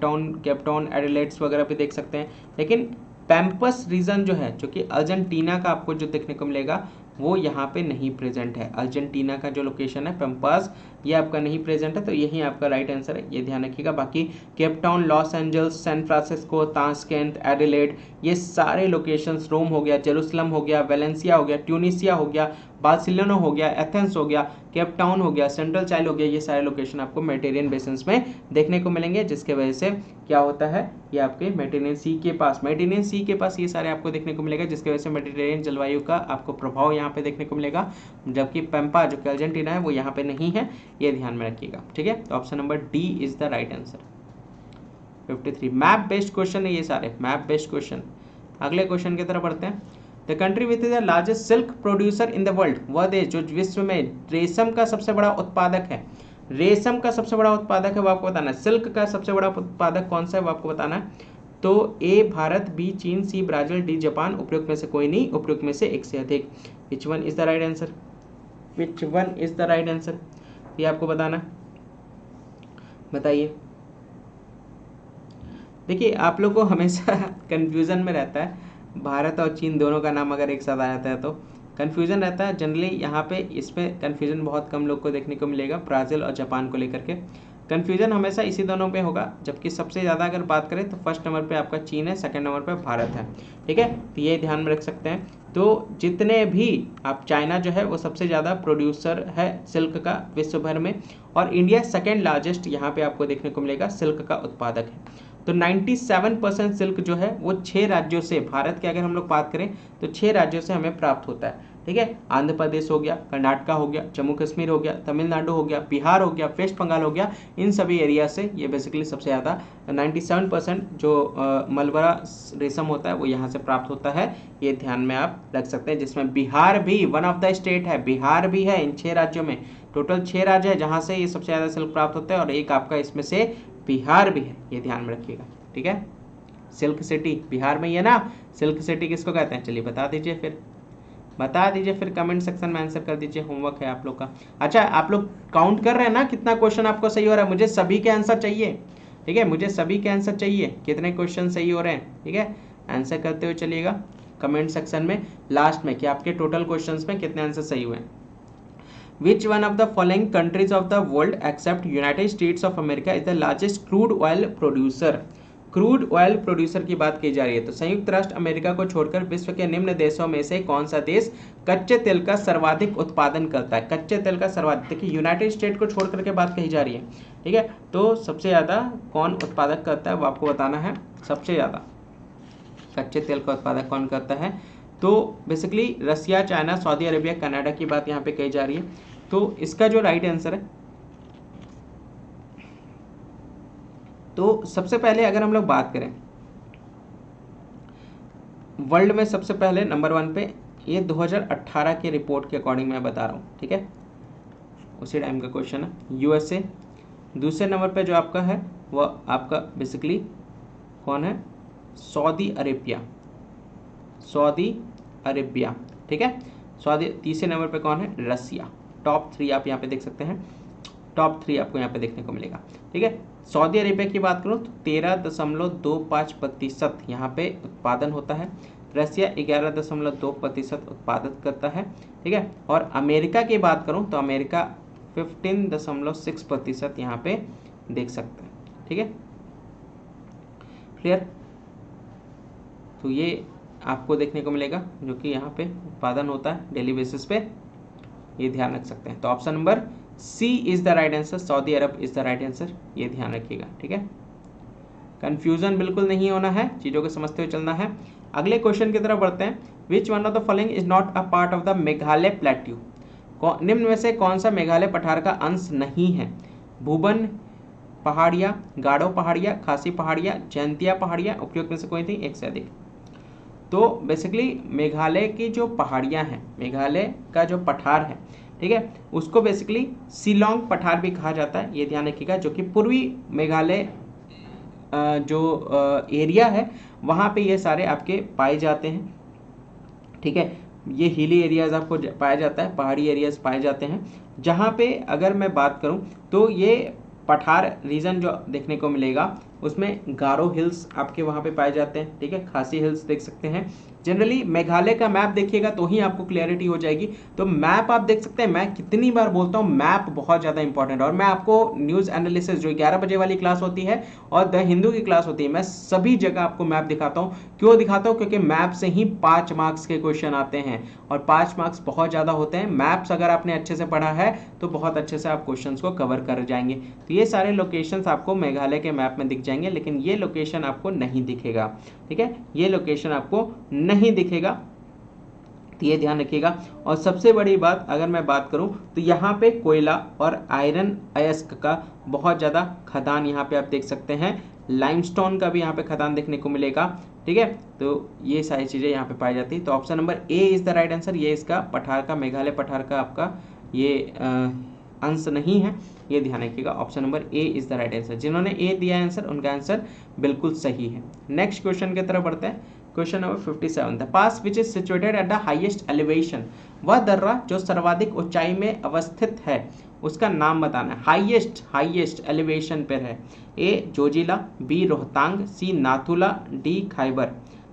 [SPEAKER 1] टाउन एडिलेड्स वगैरह भी देख सकते हैं। लेकिन पैम्पस रीजन जो है, जो कि अर्जेंटीना का आपको जो देखने को मिलेगा वो यहाँ पे नहीं प्रेजेंट है, अर्जेंटीना का जो लोकेशन है पैम्पास ये आपका नहीं प्रेजेंट है, तो यही आपका राइट आंसर है, ये ध्यान रखिएगा। बाकी Cape Town, Los Angeles, San Francisco, Tashkent, Adelaide, ये सारे लोकेशंस, रोम हो गया, जेरूसलम हो गया, वेलेंसिया हो गया, ट्यूनिसिया हो गया, बार्सिलोना हो गया, एथेंस हो गया, केप टाउन हो गया, सेंट्रल चाइल हो गया, ये सारे लोकेशन आपको मेडिटेरियन बेसिन में देखने को मिलेंगे, जिसके वजह से क्या होता है, ये आपके मेडिटेरियन सी के पास ये सारे आपको देखने को मिलेगा, जिसकी वजह से मेडिटेरियन जलवायु का आपको प्रभाव यहाँ पे देखने को मिलेगा, जबकि पैम्पा जो कि अर्जेंटीना है वो यहाँ पे नहीं है, ये ध्यान में रखिएगा, ठीक है। तो option number D is the right answer. 53 map based question है ये सारे, मैप बेस्ड क्वेश्चन। अगले क्वेश्चन की तरफ बढ़ते हैं। The country with the largest silk producer in the world, वह देश जो विश्व में रेशम का सबसे बड़ा उत्पादक है, रेशम का सबसे बड़ा उत्पादक है, वो आपको बताना है। सिल्क का सबसे बड़ा उत्पादक कौन सा है वो आपको बताना है। तो ए भारत, बी चीन, सी ब्राजील, डी जापान, उपयुक्त में से कोई नहीं, उपयुक्त में से एक से अधिक। विच one is the right answer, which one is the right answer, ये आपको बताना है, बताइए। देखिए आप लोग को हमेशा कंफ्यूजन में रहता है, भारत और चीन दोनों का नाम अगर एक साथ आ जाता है तो कन्फ्यूजन रहता है जनरली। यहाँ पे इसमें कन्फ्यूजन बहुत कम लोग को देखने को मिलेगा ब्राज़ील और जापान को लेकर के, कन्फ्यूजन हमेशा इसी दोनों पे होगा। जबकि सबसे ज़्यादा अगर बात करें तो फर्स्ट नंबर पे आपका चीन है, सेकंड नंबर पे भारत है, ठीक है, तो ये ध्यान में रख सकते हैं। तो जितने भी आप, चाइना जो है वो सबसे ज़्यादा प्रोड्यूसर है सिल्क का विश्व भर में, और इंडिया सेकेंड लार्जेस्ट यहाँ पे आपको देखने को मिलेगा सिल्क का उत्पादक है। तो 97% सिल्क जो है वो 6 राज्यों से, भारत के अगर हम लोग बात करें तो 6 राज्यों से हमें प्राप्त होता है, ठीक है। आंध्र प्रदेश हो गया, कर्नाटक हो गया, जम्मू कश्मीर हो गया, तमिलनाडु हो गया, बिहार हो गया, वेस्ट बंगाल हो गया, इन सभी एरिया से ये बेसिकली सबसे ज़्यादा 97% जो मलबरा रेशम होता है वो यहाँ से प्राप्त होता है, ये ध्यान में आप रख सकते हैं। जिसमें बिहार भी वन ऑफ द स्टेट है, बिहार भी है इन 6 राज्यों में, टोटल 6 राज्य है जहाँ से ये सबसे ज़्यादा सिल्क प्राप्त होता है, और एक आपका इसमें से बिहार भी है, ये ध्यान में रखिएगा, ठीक है। सिल्क सिटी बिहार में ही है ना, सिल्क सिटी किसको कहते हैं, चलिए बता दीजिए फिर, बता दीजिए फिर, कमेंट सेक्शन में आंसर कर दीजिए, होमवर्क है आप लोग का। अच्छा आप लोग काउंट कर रहे हैं ना कितना क्वेश्चन आपको सही हो रहा है, मुझे सभी के आंसर चाहिए, ठीक है, मुझे सभी के आंसर चाहिए, कितने क्वेश्चन सही हो रहे हैं, ठीक है, आंसर करते हुए चलिएगा कमेंट सेक्शन में लास्ट में कि आपके टोटल क्वेश्चन में कितने आंसर सही हुए हैं। विच one of the following countries of the world accept United states of America is the largest crude oil producer. Crude oil producer की बात की जा रही है तो संयुक्त राष्ट्र अमेरिका को छोड़कर विश्व के निम्न देशों में से कौन सा देश कच्चे तेल का सर्वाधिक उत्पादन करता है। कच्चे तेल का सर्वाधिक, देखिए यूनाइटेड स्टेट को छोड़ करके बात कही जा रही है, ठीक है। तो सबसे ज़्यादा कौन उत्पादक करता है वो आपको बताना है। सबसे ज़्यादा कच्चे तेल का उत्पादक कौन करता है, तो बेसिकली रसिया, चाइना, सऊदी अरेबिया, कनाडा की बात यहाँ पे कही जा रही है। तो इसका जो राइट आंसर है, तो सबसे पहले अगर हम लोग बात करें वर्ल्ड में सबसे पहले नंबर 1 पे, ये 2018 के रिपोर्ट के अकॉर्डिंग मैं बता रहा हूँ, ठीक है, उसी टाइम का क्वेश्चन है। यूएसए। दूसरे नंबर पे जो आपका है वो आपका बेसिकली कौन है, सऊदी अरेबिया, सऊदी अरेबिया, ठीक है, सऊदी। तीसरे नंबर पे कौन है, रसिया। टॉप 3 आप यहाँ पे देख सकते हैं, टॉप 3 आपको यहाँ पे देखने को मिलेगा, ठीक है। सऊदी अरेबिया की बात करूँ तो 13.25% यहाँ पे उत्पादन होता है। रसिया 11.2% उत्पादन करता है, ठीक है। और अमेरिका की बात करूँ तो अमेरिका 15.6% यहाँ पे देख सकते हैं, ठीक है, क्लियर। तो ये आपको देखने को मिलेगा जो कि यहाँ पे उत्पादन होता है डेली बेसिस पे, ये ध्यान रख सकते हैं। तो option number C is the right answer, Saudi Arabia is the right answer, ये ध्यान रखिएगा, ठीक है। कंफ्यूजन बिल्कुल नहीं होना है, चीज़ों को समझते हुए चलना है। अगले क्वेश्चन की तरफ बढ़ते हैं। विच one of the following is not a part of the Meghalaya plateau. निम्न में से कौन सा मेघालय पठार का अंश नहीं है। भूबन पहाड़ियाँ, गारो पहाड़ियाँ, खासी पहाड़ियाँ, जयंतिया पहाड़ियाँ, उपयुक्त में से कोई थी, एक से अधिक। तो बेसिकली मेघालय की जो पहाड़ियाँ हैं, मेघालय का जो पठार है, ठीक है, उसको बेसिकली शिलोंग पठार भी कहा जाता है, ये ध्यान रखिएगा, जो कि पूर्वी मेघालय जो एरिया है वहाँ पे ये सारे आपके पाए जाते हैं, ठीक है। ये हिली एरियाज आपको पाया जाता है, पहाड़ी एरियाज पाए जाते हैं, जहाँ पे अगर मैं बात करूँ तो ये पठार रीजन जो देखने को मिलेगा उसमें गारो हिल्स आपके वहाँ पे पाए जाते हैं, ठीक है, खासी हिल्स देख सकते हैं। जनरली मेघालय का मैप देखिएगा तो ही आपको क्लियरिटी हो जाएगी। तो मैप आप देख सकते हैं, मैं कितनी बार बोलता हूँ मैप बहुत ज़्यादा इंपॉर्टेंट है। और मैं आपको न्यूज़ एनालिसिस जो 11 बजे वाली क्लास होती है और द हिंदू की क्लास होती है, मैं सभी जगह आपको मैप दिखाता हूँ। क्यों दिखाता हूँ, क्योंकि मैप से ही 5 मार्क्स के क्वेश्चन आते हैं और 5 मार्क्स बहुत ज़्यादा होते हैं। मैप्स अगर आपने अच्छे से पढ़ा है तो बहुत अच्छे से आप क्वेश्चंस को कवर कर जाएंगे। तो ये सारे लोकेशंस आपको मेघालय के मैप में दिख जाएंगे, लेकिन ये लोकेशन आपको नहीं दिखेगा, ठीक है, ये लोकेशन आपको नहीं दिखेगा, तो ये ध्यान रखिएगा। और सबसे बड़ी बात अगर मैं बात करूं तो यहाँ पे कोयला और आयरन अयस्क का बहुत ज़्यादा खदान यहाँ पे आप देख सकते हैं, लाइमस्टोन का भी यहाँ पे खदान देखने को मिलेगा, ठीक है। तो ये सारी चीज़ें यहाँ पे पाई जाती है। तो option number A is the right answer, ये इसका पठार का, मेघालय पठार का आपका ये अंश नहीं है, ये ध्यान रखिएगा। Option number A is the right answer. जिन्होंने ए दिया आंसर उनका आंसर बिल्कुल सही है। नेक्स्ट क्वेश्चन की तरफ बढ़ते हैं। Question number 57, the pass which is situated at the highest elevation, वह दर्रा जो सर्वाधिक ऊंचाई में अवस्थित है उसका नाम बताना है। हाईएस्ट एलिवेशन पर है। A Zojila, B Rohtang, C Nathula, D Khyber.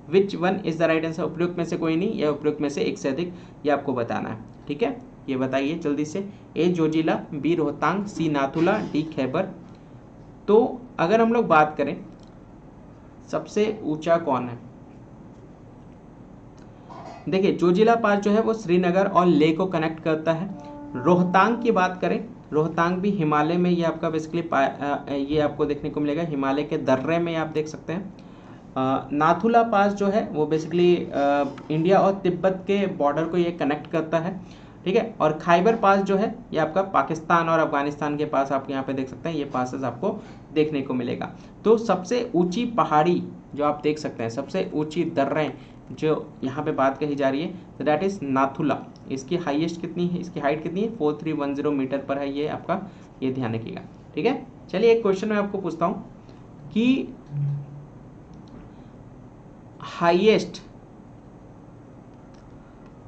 [SPEAKER 1] Which one is the right answer, उपयुक्त में से कोई नहीं, या उपयुक्त में से एक से अधिक, ये आपको बताना है, ठीक है। ये बताइए जल्दी से, ए Zojila, B Rohtang, C Nathula, D Khyber. तो अगर हम लोग बात करें सबसे ऊंचा कौन है, देखिए जोजिला पास जो है वो श्रीनगर और लेह को कनेक्ट करता है। रोहतांग की बात करें, रोहतांग भी हिमालय में, ये आपका बेसिकली ये आपको देखने को मिलेगा हिमालय के दर्रे में, आप देख सकते हैं। नाथुला पास जो है वो बेसिकली इंडिया और तिब्बत के बॉर्डर को ये कनेक्ट करता है, ठीक है। और खाइबर पास जो है ये आपका पाकिस्तान और अफगानिस्तान के पास आप यहाँ पे देख सकते हैं, ये पासेस आपको देखने को मिलेगा। तो सबसे ऊंची पहाड़ी जो आप देख सकते हैं, सबसे ऊंची दर्रें जो यहाँ पे बात कही जा रही है दैट इज नाथुला। इसकी हाईएस्ट कितनी है, इसकी हाइट कितनी है, 4310 मीटर पर है ये आपका, ये ध्यान रखिएगा, ठीक है। चलिए एक क्वेश्चन मैं आपको पूछता हूँ कि हाईएस्ट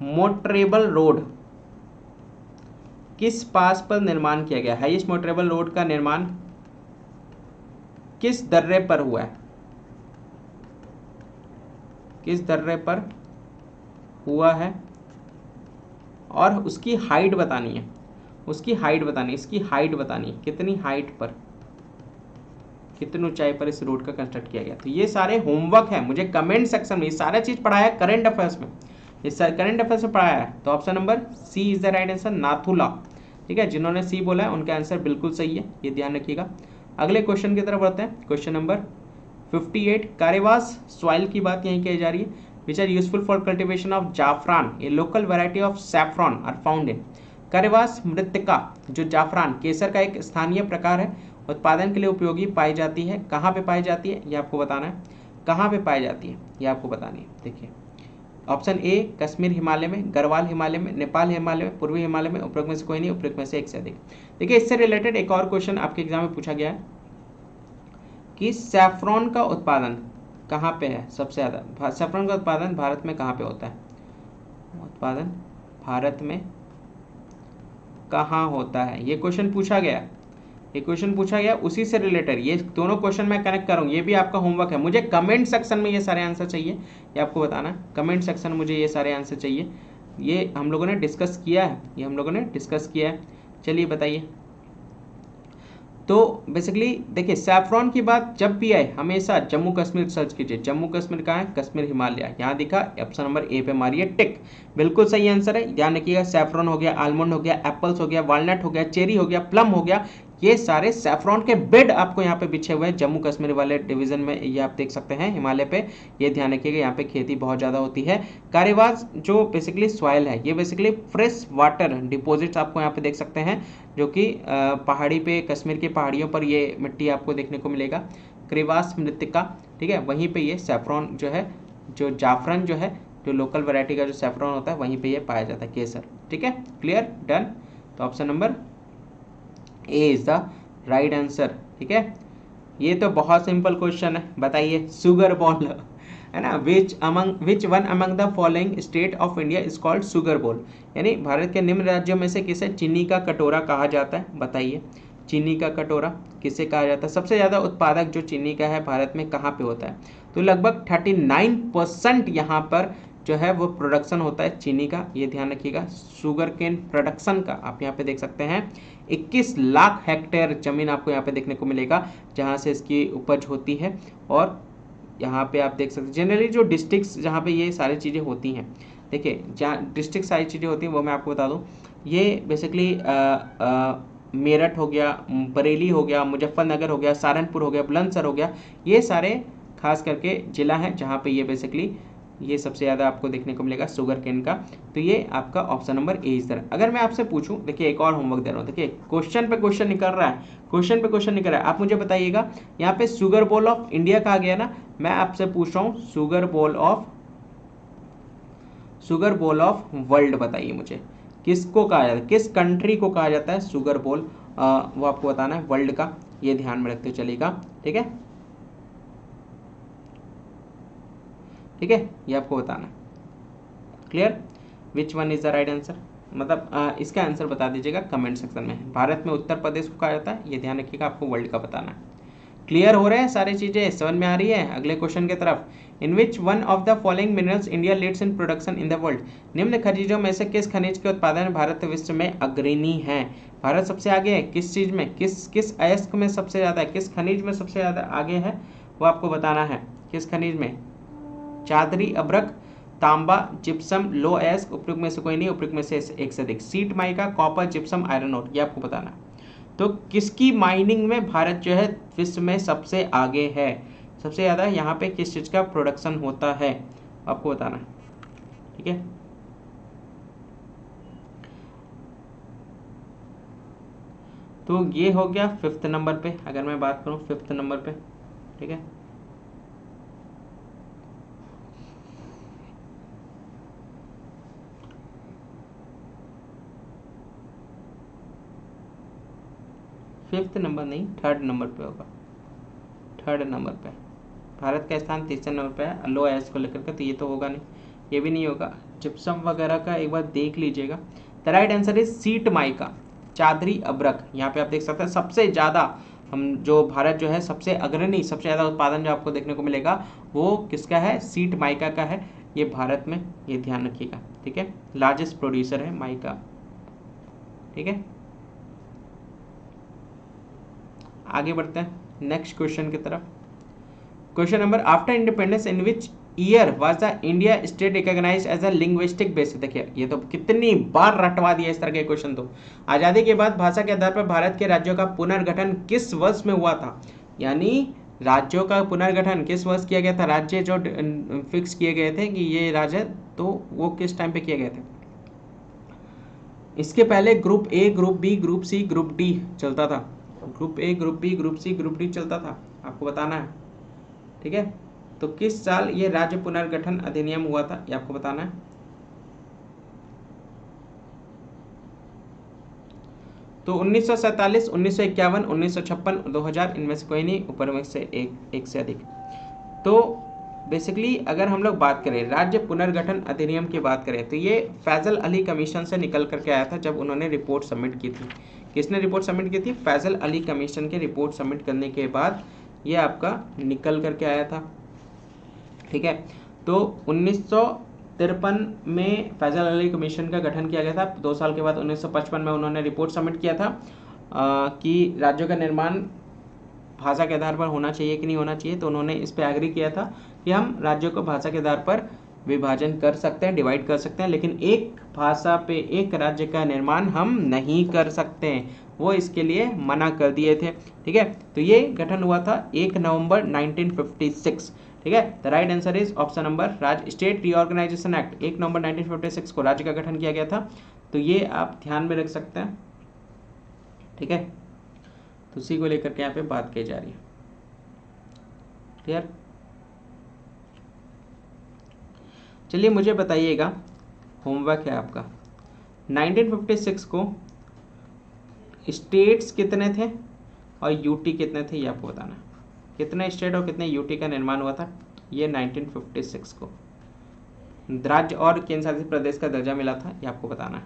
[SPEAKER 1] मोटरेबल रोड किस पास पर निर्माण किया गया। हाईएस्ट मोटरेबल रोड का निर्माण किस दर्रे पर हुआ है, किस दर्रे पर हुआ है और उसकी हाइट बतानी है। उसकी हाइट बतानी, इसकी हाइट बतानी, कितनी हाइट पर, कितनी ऊंचाई पर इस रोड का कंस्ट्रक्ट किया गया। तो ये सारे होमवर्क है, मुझे कमेंट सेक्शन में ये सारा चीज पढ़ाया है करंट अफेयर्स में, ये करंट अफेयर्स में पढ़ाया है। तो option number C is the right answer, Nathula. ठीक है, जिन्होंने सी बोला है उनका आंसर बिल्कुल सही है, ये ध्यान रखिएगा। अगले क्वेश्चन की तरफ बढ़ते हैं, क्वेश्चन नंबर 58। कारेवास सॉइल की बात यहीं की जा रही है। Which are useful for cultivation of जाफरान, A local variety of saffron are found in. Karewas मृत्तिका जो जाफरान केसर का एक स्थानीय प्रकार है, उत्पादन के लिए उपयोगी पाई जाती है। कहाँ पे पाई जाती है ये आपको बताना है, कहाँ पे पाई जाती है ये आपको बतानी है। देखिए ऑप्शन ए कश्मीर हिमालय में, गढ़वाल हिमालय में, नेपाल हिमालय में, पूर्वी हिमालय में, उपरोक्त में से कोई नहीं, उपरोक्त में से एक से अधिक। देखिए इससे रिलेटेड एक और क्वेश्चन आपके एग्जाम में पूछा गया है कि सैफरॉन का उत्पादन कहाँ पे है सबसे ज़्यादा, सैफरॉन का उत्पादन भारत में कहाँ पे होता है, उत्पादन भारत में कहाँ होता है, ये क्वेश्चन पूछा गया, ये क्वेश्चन पूछा गया उसी से रिलेटेड। ये दोनों क्वेश्चन मैं कनेक्ट करूँ, ये भी आपका होमवर्क है। मुझे कमेंट सेक्शन में ये सारे आंसर चाहिए, ये आपको बताना है, कमेंट सेक्शन में मुझे ये सारे आंसर चाहिए। ये हम लोगों ने डिस्कस किया है, ये हम लोगों ने डिस्कस किया है। चलिए बताइए। तो बेसिकली देखिए सैफरॉन की बात जब भी आए हमेशा जम्मू कश्मीर सर्च कीजिए। जम्मू कश्मीर कहाँ है, कश्मीर हिमालय, यहाँ दिखा, ऑप्शन नंबर ए पे मारिए टिक, बिल्कुल सही आंसर है। ध्यान रखिएगा सैफरॉन हो गया, आलमंड हो गया, एप्पल्स हो गया, वालनट हो गया, चेरी हो गया, प्लम हो गया, ये सारे सैफरॉन के बेड आपको यहाँ पे बिछे हुए हैं जम्मू कश्मीर वाले डिवीजन में, ये आप देख सकते हैं हिमालय पे। ये ध्यान रखिएगा यहाँ पे खेती बहुत ज़्यादा होती है। कारेवास जो बेसिकली सॉइल है, ये बेसिकली फ्रेश वाटर डिपॉजिट्स आपको यहाँ पे देख सकते हैं, जो कि पहाड़ी पे, कश्मीर की पहाड़ियों पर ये मिट्टी आपको देखने को मिलेगा, क्रेवास मृत्तिका। ठीक है, वहीं पे ये सैफरॉन जो है, जो जाफरान जो है, जो लोकल वैरायटी का जो सैफरॉन होता है वहीं पे ये पाया जाता है, केसर। ठीक है, क्लियर, डन। तो option number A is the right answer. ठीक है, ये तो बहुत सिंपल क्वेश्चन है, बताइए सुगर बॉल है ना, which one among the following state of India is called sugar बोल, यानी भारत के निम्न राज्यों में से किसे चीनी का कटोरा कहा जाता है, बताइए चीनी का कटोरा किसे कहा जाता है। सबसे ज़्यादा उत्पादक जो चीनी का है भारत में कहाँ पे होता है, तो लगभग 39% यहाँ पर जो है वो प्रोडक्शन होता है चीनी का, ये ध्यान रखिएगा। शुगर केन प्रोडक्शन का आप यहाँ पे देख सकते हैं 21 लाख हेक्टेयर जमीन आपको यहाँ पे देखने को मिलेगा जहाँ से इसकी उपज होती है। और यहाँ पे आप देख सकते हैं जनरली जो डिस्ट्रिक्ट्स जहाँ पे ये सारी चीज़ें होती हैं, देखिए जहाँ डिस्ट्रिक्ट सारी चीज़ें होती हैं वो मैं आपको बता दूँ, ये बेसिकली मेरठ हो गया, बरेली हो गया, मुजफ्फरनगर हो गया, सहारनपुर हो गया, बुलंदशहर हो गया, ये सारे खास करके जिला हैं जहाँ पे ये बेसिकली ये सबसे ज़्यादा आपको देखने को मिलेगा शुगर केन का। तो ये आपका ऑप्शन नंबर ए इस तरह। अगर मैं आपसे पूछूं, देखिए एक और होमवर्क दे रहा हूँ, देखिए क्वेश्चन पे क्वेश्चन निकल रहा है, क्वेश्चन पे क्वेश्चन निकल रहा है, आप मुझे बताइएगा यहाँ पे शुगर बोल ऑफ इंडिया कहा गया ना, मैं आपसे पूछ रहा हूँ शुगर बोल ऑफ वर्ल्ड बताइए मुझे किसको कहा जाता है, किस कंट्री को कहा जाता है शुगर बोल, वो आपको बताना है वर्ल्ड का, ये ध्यान में रखते चलेगा। ठीक है, ठीक है, ये आपको बताना है, clear. Which one is the right answer, मतलब इसका आंसर बता दीजिएगा कमेंट सेक्शन में। भारत में उत्तर प्रदेश को कहा जाता है, ये ध्यान रखिएगा, आपको वर्ल्ड का बताना है। क्लियर हो रहे हैं सारी चीजें, समझ में आ रही है। अगले क्वेश्चन की तरफ, in which one of the following minerals India leads in production in the world, निम्न खनिजों में से किस खनिज के उत्पादन में भारत विश्व में अग्रणी है। भारत सबसे आगे है किस चीज में, किस अयस्क में सबसे ज्यादा है, किस खनिज में सबसे ज्यादा आगे है, वो आपको बताना है। किस खनिज में, चादरी, अब्रक, तांबा, जिप्सम, लो अयस्क, उपयुक्त में से कोई नहीं, उपयुक्त में से एक से अधिक, sheet mica, copper, gypsum, iron ore, ये आपको बताना है। तो किसकी माइनिंग में भारत जो है विश्व में सबसे आगे है, सबसे ज़्यादा यहाँ पे किस चीज़ का प्रोडक्शन होता है आपको बताना है। ठीक है, तो ये हो गया 5th नंबर पे, अगर मैं बात करूँ 5th नंबर पे। ठीक है, फिफ्थ नंबर नहीं, 3rd नंबर पे होगा, 3rd नंबर पे। भारत का स्थान 3रे नंबर पे है लो एस को लेकर के, तो ये तो होगा नहीं, ये भी नहीं होगा। जिप्सम वगैरह का एक बार देख लीजिएगा। The right answer is seat mica, चादरी अब्रक। यहाँ पे आप देख सकते हैं सबसे ज़्यादा हम जो भारत जो है सबसे अग्रणी, सबसे ज़्यादा उत्पादन जो आपको देखने को मिलेगा वो किसका है, सीट माइका का है, ये भारत में, ये ध्यान रखिएगा। ठीक है, लार्जेस्ट प्रोड्यूसर है माइका। ठीक है, 4th नंबर पे, 4th नंबर पे भारत का स्थान 3रे नंबर पे है। 4th नंबर पे भारत का स्थान 3रे नंबर पे है लो एस को लेकर के, तो ये तो होगा नहीं, ये भी नहीं होगा। जिप्सम वगैरह का एक बार देख लीजिएगा। The right answer is seat mica, चादरी अब्रक। यहाँ पे आप देख सकते हैं सबसे ज़्यादा हम जो भारत जो है सबसे अग्रणी, सबसे ज़्यादा उत्पादन जो आपको देखने को मिलेगा वो किसका है, सीट माइका का है, ये भारत में, ये ध्यान रखिएगा। ठीक है, आगे बढ़ते हैं नेक्स्ट क्वेश्चन की तरफ। Question number, after independence in which year was the India state recognised as a linguistic basis. देखिए ये तो कितनी बार रटवा दिया इस तरह के क्वेश्चन। तो आज़ादी के बाद भाषा के आधार पर भारत के राज्यों का पुनर्गठन किस वर्ष में हुआ था, यानी राज्यों का पुनर्गठन किस वर्ष किया गया था, राज्य जो फिक्स किए गए थे कि ये राज्य, तो वो किस टाइम पे किए गए थे। इसके पहले group A, group B, group C, group D चलता था। Group A, group B, group C, group D चलता था, आपको बताना है। ठीक है, तो किस साल ये राज्य पुनर्गठन अधिनियम हुआ था ये आपको बताना है। तो 1947, 1951, 1956, 2000, इनमें से कोई नहीं, ऊपर में से एक से अधिक। तो बेसिकली अगर हम लोग बात करें राज्य पुनर्गठन अधिनियम की बात करें तो ये फैजल अली कमीशन से निकल करके आया था जब उन्होंने रिपोर्ट सबमिट की थी। किसने रिपोर्ट सबमिट की थी? फैजल अली कमीशन के रिपोर्ट सबमिट करने के बाद ये आपका निकल करके आया था। ठीक है, तो 1953 में फैजल अली कमीशन का गठन किया गया था। 2 साल के बाद 1955 में उन्होंने रिपोर्ट सबमिट किया था कि राज्यों का निर्माण भाषा के आधार पर होना चाहिए कि नहीं होना चाहिए। तो उन्होंने इस पर एग्री किया था कि हम राज्यों को भाषा के आधार पर विभाजन कर सकते हैं, डिवाइड कर सकते हैं, लेकिन एक भाषा पे एक राज्य का निर्माण हम नहीं कर सकते हैं, वो इसके लिए मना कर दिए थे। ठीक है, तो ये गठन हुआ था 1 नवंबर 1956। ठीक है, the right answer is option number राज्य स्टेट रीऑर्गेनाइजेशन एक्ट 1 नवंबर 1956 को राज्य का गठन किया गया था। तो ये आप ध्यान में रख सकते हैं। ठीक है, तो उसी को लेकर के यहाँ पे बात की जा रही है। क्लियर? चलिए मुझे बताइएगा, होमवर्क है आपका, 1956 को स्टेट्स कितने थे और यूटी कितने थे ये आपको बताना है। कितने स्टेट और कितने यूटी का निर्माण हुआ था ये 1956 को, राज्य और केंद्र शासित प्रदेश का दर्जा मिला था ये आपको बताना है।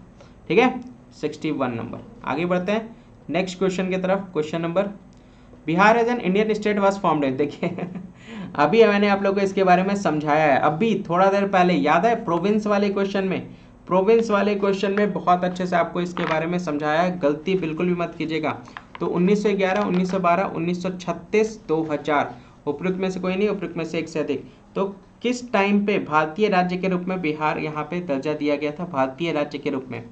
[SPEAKER 1] ठीक है, 61 नंबर। आगे बढ़ते हैं नेक्स्ट क्वेश्चन की तरफ। Question number, Bihar as an Indian state was formed. देखिए अभी मैंने आप लोगों को इसके बारे में समझाया है, अभी थोड़ा देर पहले, याद है प्रोविंस वाले क्वेश्चन में, प्रोविंस वाले क्वेश्चन में बहुत अच्छे से आपको इसके बारे में समझाया है, गलती बिल्कुल भी मत कीजिएगा। तो 1911, 1912, 1936, 2000, उपयुक्त में से कोई नहीं, उपयुक्त में से एक से अधिक। तो किस टाइम पे भारतीय राज्य के रूप में बिहार यहाँ पे दर्जा दिया गया था? भारतीय राज्य के रूप में,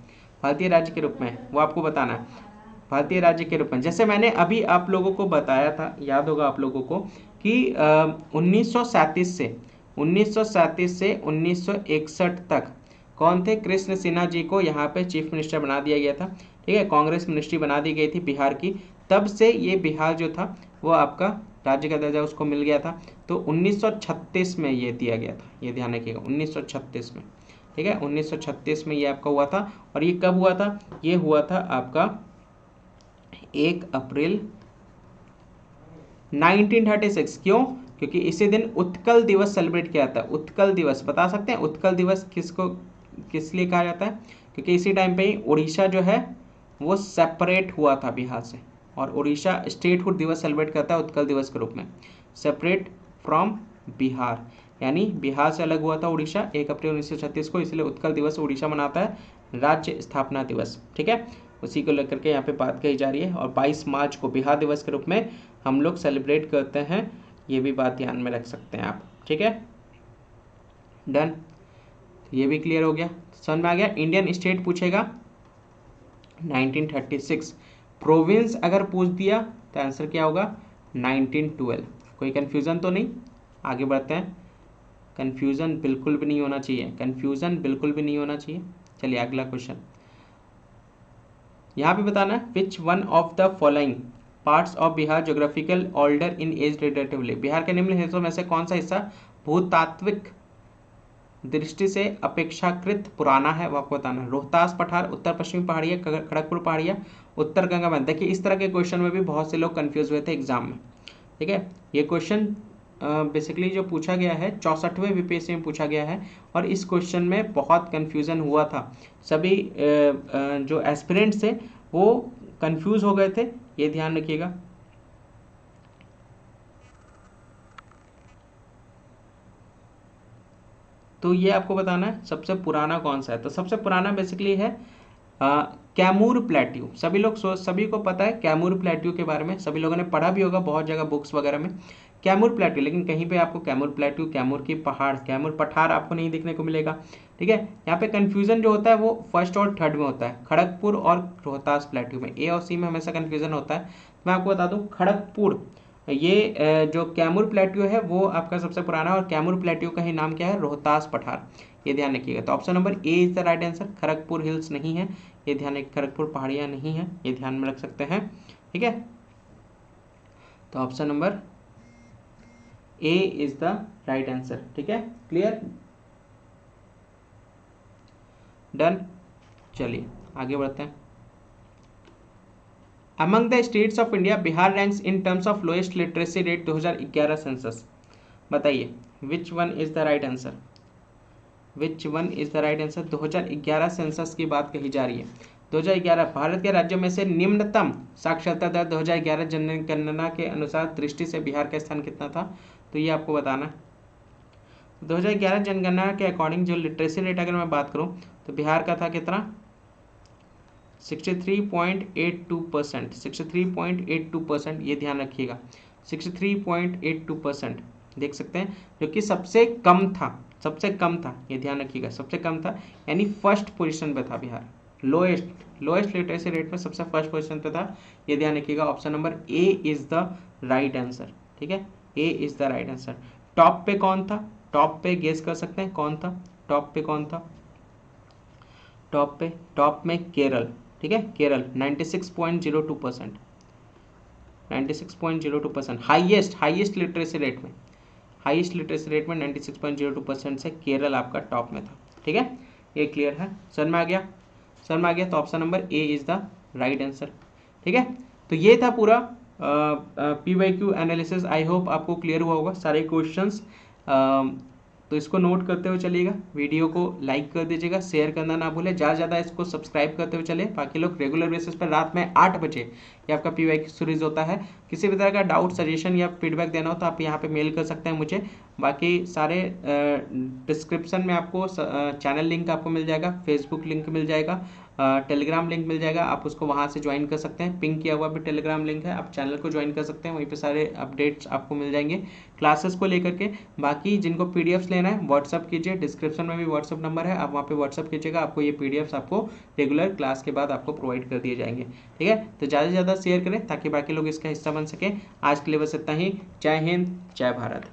[SPEAKER 1] भारतीय राज्य के रूप में, वो आपको बताना है। भारतीय राज्य के रूप में, जैसे मैंने अभी आप लोगों को बताया था, याद होगा आप लोगों को कि 1937 से 1961 तक कौन थे? कृष्ण सिन्हा जी को यहाँ पे चीफ मिनिस्टर बना दिया गया था। ठीक है, कांग्रेस मिनिस्ट्री बना दी गई थी बिहार की, तब से ये बिहार जो था वो आपका राज्य का दर्जा उसको मिल गया था। तो 1936 में ये दिया गया था, ये ध्यान रखिएगा, 1936 में। ठीक है, 1936 में ये आपका हुआ था। और ये कब हुआ था? ये हुआ था आपका 1 अप्रैल 1936। क्यों? क्योंकि इसी दिन उत्कल दिवस सेलिब्रेट किया था। उत्कल दिवस बता सकते हैं? उत्कल दिवस किस लिए कहा जाता है? क्योंकि इसी टाइम पे ही उड़ीसा जो है वो सेपरेट हुआ था बिहार से, और उड़ीसा स्टेटहुड दिवस सेलिब्रेट करता है उत्कल दिवस के रूप में, सेपरेट फ्रॉम बिहार, यानी बिहार से अलग हुआ था उड़ीसा 1 अप्रैल 1936 को, इसलिए उत्कल दिवस उड़ीसा मनाता है, राज्य स्थापना दिवस। ठीक है, उसी को लेकर के यहाँ पे बात कही जा रही है। और 22 मार्च को बिहार दिवस के रूप में हम लोग सेलिब्रेट करते हैं, ये भी बात ध्यान में रख सकते हैं आप। ठीक है, डन, ये भी क्लियर हो गया, समझ में आ गया। इंडियन स्टेट पूछेगा 1936, प्रोविंस अगर पूछ दिया तो आंसर क्या होगा? 1912। कोई कंफ्यूजन तो नहीं? आगे बढ़ते हैं, कंफ्यूजन बिल्कुल भी नहीं होना चाहिए, कंफ्यूजन बिल्कुल भी नहीं होना चाहिए। चलिए अगला क्वेश्चन, यहाँ पे बताना है, which one of the following parts of Bihar geographical older in age relatively. Bihar के निम्न हिस्सों में से कौन सा हिस्सा भूतात्विक दृष्टि से अपेक्षाकृत पुराना है, वो आपको बताना है। रोहतास पठार, उत्तर पश्चिमी पहाड़ियाँ, खड़गपुर पहाड़ियाँ, उत्तर गंगा मैदान। देखिए इस तरह के क्वेश्चन में भी बहुत से लोग कंफ्यूज हुए थे एग्जाम में। ठीक है, ये क्वेश्चन बेसिकली जो पूछा गया है 64वें बीपीएससी में पूछा गया है, और इस क्वेश्चन में बहुत कन्फ्यूज़न हुआ था, सभी जो एस्पिरेंट्स थे वो कंफ्यूज हो गए थे, ये ध्यान रखिएगा। तो ये आपको बताना है सबसे पुराना कौन सा है। तो सबसे पुराना बेसिकली है कैमूर प्लेट्यू, सभी को पता है कैमूर प्लेट्यू के बारे में, सभी लोगों ने पढ़ा भी होगा बहुत जगह बुक्स वगैरह में कैमूर प्लेट्यू, लेकिन कहीं पे आपको कैमूर प्लेट्यू, कैमूर की पहाड़, कैमूर पठार आपको नहीं देखने को मिलेगा। ठीक है, यहाँ पे कंफ्यूजन जो होता है वो फर्स्ट और थर्ड में होता है, खड़गपुर और रोहतास प्लेट्यू में, ए और सी में हमेशा कंफ्यूजन होता है। मैं आपको बता दूं खड़गपुर, ये जो कैमूर प्लेट्यू है वो आपका सबसे पुराना है, और कैमूर प्लेट्यू का ही नाम क्या है, रोहतास पठार, ये ध्यान रखिएगा। तो option number A is the right answer, Kharagpur hills नहीं है, ये ध्यान रखिए, खड़गपुर पहाड़ियाँ नहीं है, ये ध्यान में रख सकते हैं। ठीक है, तो option number A is the right answer. ठीक है, क्लियर, डन। चलिए आगे बढ़ते हैं। Among the states of India Bihar ranks in terms of lowest literacy rate 2011 census, बताइए which one is the right answer, which one is the right answer. 2011 census की बात कही जा रही है। 2011 भारत के राज्यों में से निम्नतम साक्षरता दर 2011 जनगणना के अनुसार दृष्टि से बिहार का स्थान कितना था, तो ये आपको बताना है। 2011 जनगणना के अकॉर्डिंग जो लिटरेसी रेट अगर मैं बात करूं तो बिहार का था कितना, 63.82%, 63.82%, ये ध्यान रखिएगा, 63.82% देख सकते हैं, जो कि सबसे कम था, सबसे कम था, ये ध्यान रखिएगा, सबसे कम था, यानी फर्स्ट पोजीशन पे था बिहार, लोएस्ट लिटरेसी रेट में सबसे फर्स्ट पोजीशन पे था, ये ध्यान रखिएगा। Option number A is the right answer. ठीक है, A is the right answer. Top पे कौन था, टॉप पे गेस कर सकते हैं कौन था, टॉप पे कौन था, टॉप में केरल। ठीक है, केरल 96.02%, 96.02%, हाईएस्ट लिटरेसी रेट में, हाईएस्ट लिटरेसी रेट में 96.02% से केरल आपका टॉप में था। ठीक है, ये क्लियर है, समझ में आ गया, समझ में आ गया। तो option number A is the right answer. ठीक है, तो ये था पूरा PYQ एनालिसिस। आई होप आपको क्लियर हुआ होगा सारे क्वेश्चंस। तो इसको नोट करते हुए चलिएगा, वीडियो को लाइक कर दीजिएगा, शेयर करना ना भूलें, ज़्यादा ज़्यादा इसको सब्सक्राइब करते हुए चले। बाकी लोग रेगुलर बेसिस पर रात में 8 बजे ये आपका PYQ सीरीज होता है। किसी भी तरह का डाउट, सजेशन या फीडबैक देना हो तो आप यहाँ पे मेल कर सकते हैं मुझे। बाकी सारे डिस्क्रिप्शन में आपको चैनल लिंक आपको मिल जाएगा, फेसबुक लिंक मिल जाएगा, टेलीग्राम लिंक मिल जाएगा, आप उसको वहाँ से ज्वाइन कर सकते हैं। पिंक किया हुआ भी टेलीग्राम लिंक है, आप चैनल को ज्वाइन कर सकते हैं, वहीं पे सारे अपडेट्स आपको मिल जाएंगे क्लासेस को लेकर के। बाकी जिनको PDFs लेना है व्हाट्सअप कीजिए, डिस्क्रिप्शन में भी व्हाट्सअप नंबर है, आप वहाँ पे व्हाट्सअप कीजिएगा, आपको ये PDFs आपको रेगुलर क्लास के बाद आपको प्रोवाइड कर दिए जाएंगे। ठीक है, तो ज़्यादा से ज़्यादा शेयर करें ताकि बाकी लोग इसका हिस्सा बन सकें। आज के लिए बस इतना ही। जय हिंद, जय भारत।